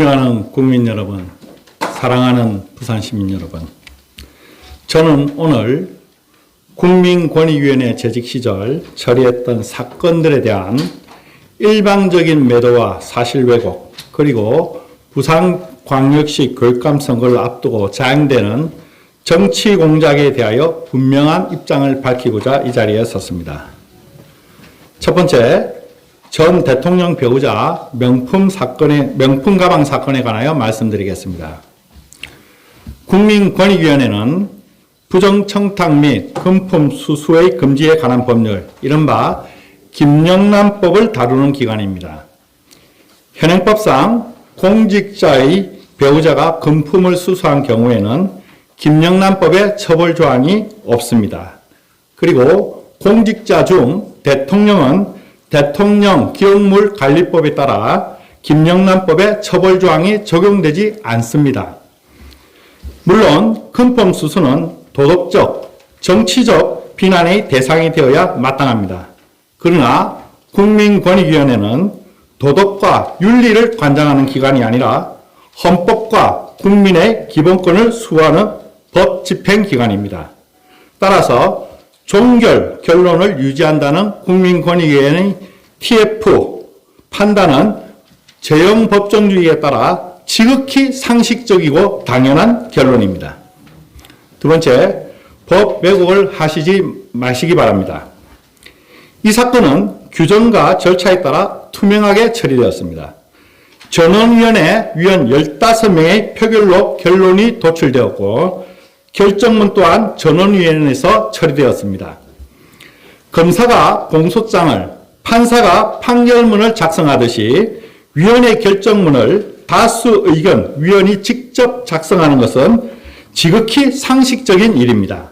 존경하는 국민 여러분, 사랑하는 부산 시민 여러분, 저는 오늘 국민권익위원회 재직 시절 처리했던 사건들에 대한 일방적인 매도와 사실 왜곡, 그리고 부산광역시 교육감 선거를 앞두고 자행되는 정치 공작에 대하여 분명한 입장을 밝히고자 이 자리에 섰습니다. 첫 번째, 전 대통령 배우자 명품 가방 사건에 관하여 말씀드리겠습니다. 국민권익위원회는 부정청탁 및 금품 수수의 금지에 관한 법률, 이른바 김영란법을 다루는 기관입니다. 현행법상 공직자의 배우자가 금품을 수수한 경우에는 김영란법의 처벌 조항이 없습니다. 그리고 공직자 중 대통령은 대통령 기록물 관리법에 따라 김영란법의 처벌 조항이 적용되지 않습니다. 물론 금품 수수는 도덕적, 정치적 비난의 대상이 되어야 마땅합니다. 그러나 국민권익위원회는 도덕과 윤리를 관장하는 기관이 아니라 헌법과 국민의 기본권을 수호하는 법 집행기관입니다. 따라서 종결 결론을 유지한다는 국민권익위원회의 TF 판단은 제형법정주의에 따라 지극히 상식적이고 당연한 결론입니다. 두 번째, 법 왜곡을 하시지 마시기 바랍니다. 이 사건은 규정과 절차에 따라 투명하게 처리되었습니다. 전원위원회 위원 15명의 표결로 결론이 도출되었고 결정문 또한 전원위원회에서 처리되었습니다. 검사가 공소장을, 판사가 판결문을 작성하듯이 위원회 결정문을 다수 의견 위원이 직접 작성하는 것은 지극히 상식적인 일입니다.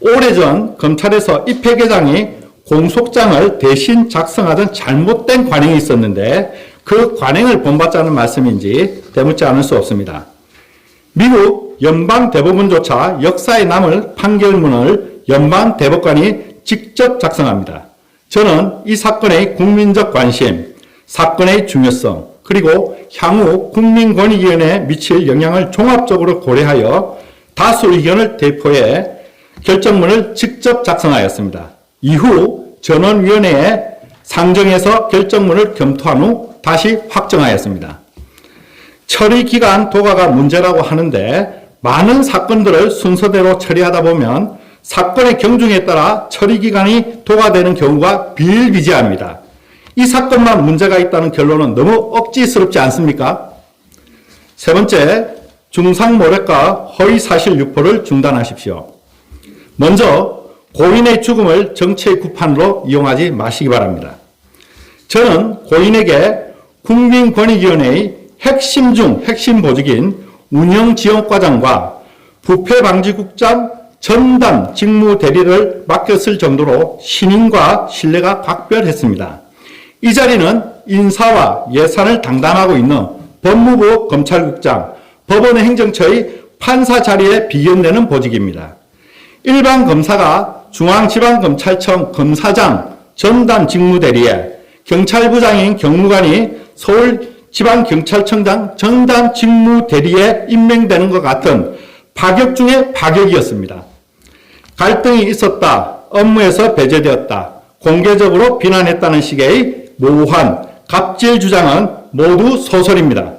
오래전 검찰에서 이 회계장이 공소장을 대신 작성하던 잘못된 관행이 있었는데 그 관행을 본받자는 말씀인지 되묻지 않을 수 없습니다. 미국 연방대법원조차 역사에 남을 판결문을 연방대법관이 직접 작성합니다. 저는 이 사건의 국민적 관심, 사건의 중요성, 그리고 향후 국민권익위원회에 미칠 영향을 종합적으로 고려하여 다수 의견을 대표해 결정문을 직접 작성하였습니다. 이후 전원위원회에 상정해서 결정문을 검토한 후 다시 확정하였습니다. 처리기간 도가가 문제라고 하는데 많은 사건들을 순서대로 처리하다 보면 사건의 경중에 따라 처리기간이 도가되는 경우가 비일비재합니다. 이 사건만 문제가 있다는 결론은 너무 억지스럽지 않습니까? 세 번째, 중상모략과 허위사실 유포를 중단하십시오. 먼저 고인의 죽음을 정치의 구판으로 이용하지 마시기 바랍니다. 저는 고인에게 국민권익위원회의 핵심 중 핵심 보직인 운영지원과장과 부패방지국장 전담 직무대리를 맡겼을 정도로 신임과 신뢰가 각별했습니다. 이 자리는 인사와 예산을 담당하고 있는 법무부 검찰국장, 법원의 행정처의 판사 자리에 비견되는 보직입니다. 일반 검사가 중앙지방검찰청 검사장 전담 직무대리에 경찰부장인 경무관이 서울지방경찰청장 전담 직무대리에 임명되는 것 같은 파격 중의 파격이었습니다. 갈등이 있었다, 업무에서 배제되었다, 공개적으로 비난했다는 식의 모호한 갑질 주장은 모두 소설입니다.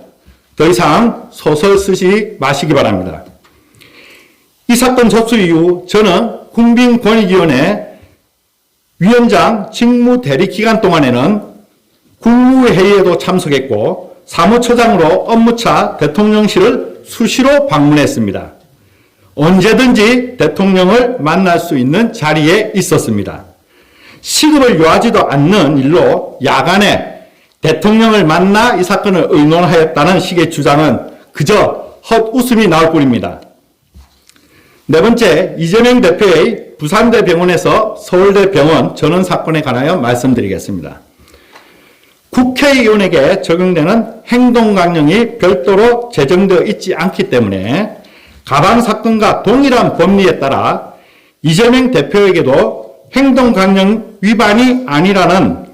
더 이상 소설 쓰지 마시기 바랍니다. 이 사건 접수 이후 저는 국민권익위원회 위원장 직무 대리 기간 동안에는 국무회의에도 참석했고 사무처장으로 업무차 대통령실을 수시로 방문했습니다. 언제든지 대통령을 만날 수 있는 자리에 있었습니다. 시급을 요하지도 않는 일로 야간에 대통령을 만나 이 사건을 의논하였다는 식의 주장은 그저 헛웃음이 나올 뿐입니다. 네 번째, 이재명 대표의 부산대병원에서 서울대병원 전원 사건에 관하여 말씀드리겠습니다. 국회의원에게 적용되는 행동강령이 별도로 제정되어 있지 않기 때문에 가방 사건과 동일한 법리에 따라 이재명 대표에게도 행동강령 위반이 아니라는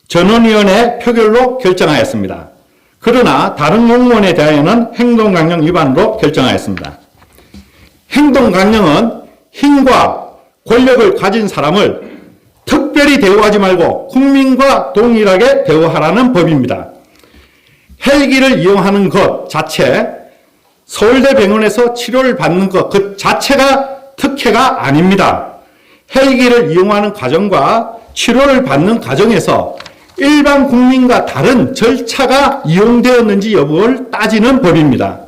전원위원회 표결로 결정하였습니다. 그러나 다른 공무원에 대하여는 행동강령 위반으로 결정하였습니다. 행동강령은 힘과 권력을 가진 사람을 특별히 대우하지 말고 국민과 동일하게 대우하라는 법입니다. 헬기를 이용하는 것 자체, 서울대병원에서 치료를 받는 것 그 자체가 특혜가 아닙니다. 헬기를 이용하는 과정과 치료를 받는 과정에서 일반 국민과 다른 절차가 이용되었는지 여부를 따지는 법입니다.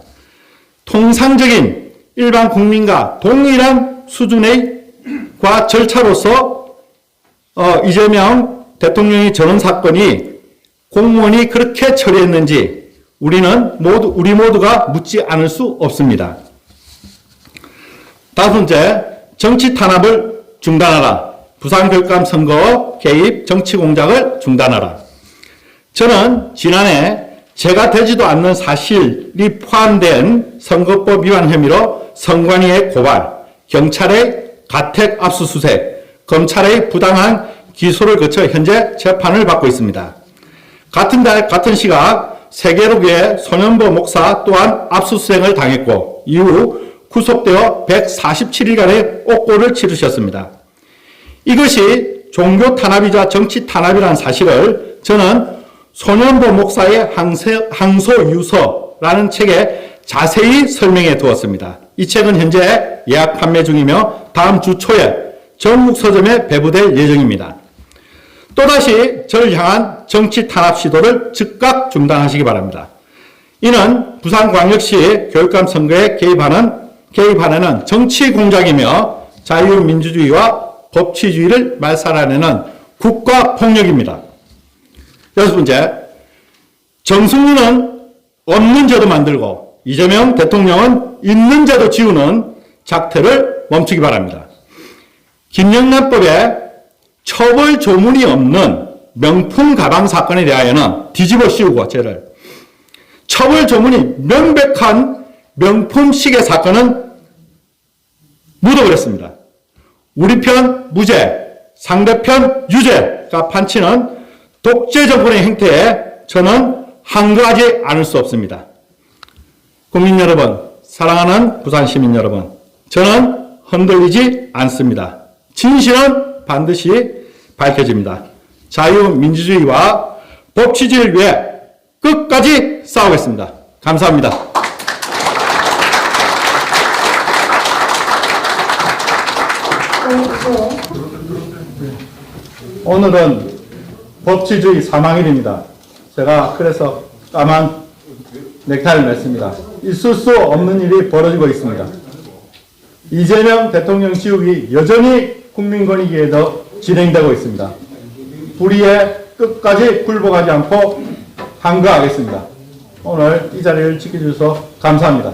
통상적인 일반 국민과 동일한 수준의 절차로서 이재명 대통령의 전원 사건이 공무원이 그렇게 처리했는지 우리 모두가 묻지 않을 수 없습니다. 다섯 번째, 정치 탄압을 중단하라. 부산교육감 선거 개입 정치 공작을 중단하라. 저는 지난해 제가 되지도 않는 사실이 포함된 선거법 위반 혐의로 선관위의 고발, 경찰의 가택 압수수색, 검찰의 부당한 기소를 거쳐 현재 재판을 받고 있습니다. 같은 달 같은 시각 세계로교회 손현보 목사 또한 압수수색을 당했고 이후 구속되어 147일간의 옥고를 치르셨습니다. 이것이 종교 탄압이자 정치 탄압이라는 사실을 저는 손현보 목사의 항소유서라는 책에 자세히 설명해 두었습니다. 이 책은 현재 예약 판매 중이며 다음 주 초에 전국 서점에 배부될 예정입니다. 또다시 저를 향한 정치 탄압 시도를 즉각 중단하시기 바랍니다. 이는 부산광역시 교육감 선거에 개입하는 정치 공작이며 자유민주주의와 법치주의를 말살하려는 국가폭력입니다. 여섯 번째, 정승윤은 없는 죄도 만들고 이재명 대통령은 있는 죄도 지우는 작태를 멈추기 바랍니다. 김영란법에 처벌 조문이 없는 명품 가방 사건에 대하여는 뒤집어 씌우고 죄를, 처벌 조문이 명백한 명품 시계 사건은 묻어버렸습니다. 우리 편 무죄, 상대편 유죄가 판치는 독재 정권의 행태에 저는 항거하지 않을 수 없습니다. 국민 여러분, 사랑하는 부산 시민 여러분, 저는 흔들리지 않습니다. 진실은 반드시 밝혀집니다. 자유민주주의와 법치주의를 위해 끝까지 싸우겠습니다. 감사합니다. 오늘은 법치주의 사망일입니다. 제가 그래서 까만 넥타이를 맸습니다. 있을 수 없는 일이 벌어지고 있습니다. 이재명 대통령 지옥이 여전히 국민권익위에서 진행되고 있습니다. 불의에 끝까지 굴복하지 않고 항거하겠습니다. 오늘 이 자리를 지켜주셔서 감사합니다.